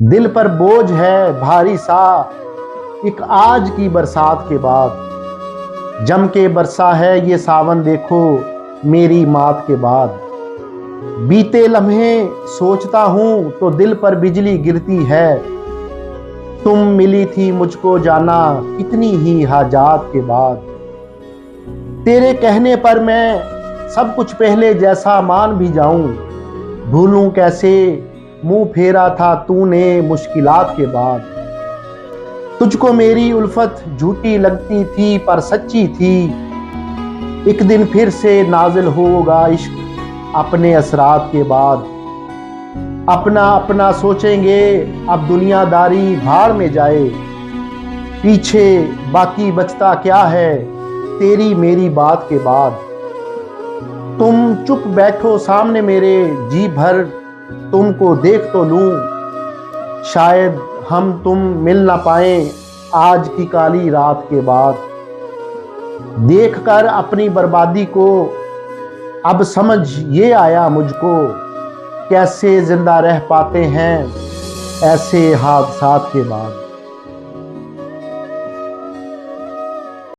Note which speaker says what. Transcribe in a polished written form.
Speaker 1: दिल पर बोझ है भारी सा, एक आज की बरसात के बाद। जम के बरसा है ये सावन देखो, मेरी मात के बाद। बीते लम्हे सोचता हूं तो दिल पर बिजली गिरती है। तुम मिली थी मुझको जाना कितनी ही हाजात के बाद। तेरे कहने पर मैं सब कुछ पहले जैसा मान भी जाऊं। भूलूं कैसे मुंह फेरा था तूने मुश्किलात के बाद। तुझको मेरी उल्फत झूठी लगती थी पर सच्ची थी। एक दिन फिर से नाजिल होगा इश्क अपने असरात के बाद। अपना अपना सोचेंगे अब दुनियादारी भाड़ में जाए। पीछे बाकी बचता क्या है तेरी मेरी बात के बाद। तुम चुप बैठो सामने मेरे जी भर तुमको देख तो लूं। शायद हम तुम मिल ना पाए आज की काली रात के बाद। देखकर अपनी बर्बादी को अब समझ ये आया मुझको, कैसे जिंदा रह पाते हैं ऐसे हादसात के बाद।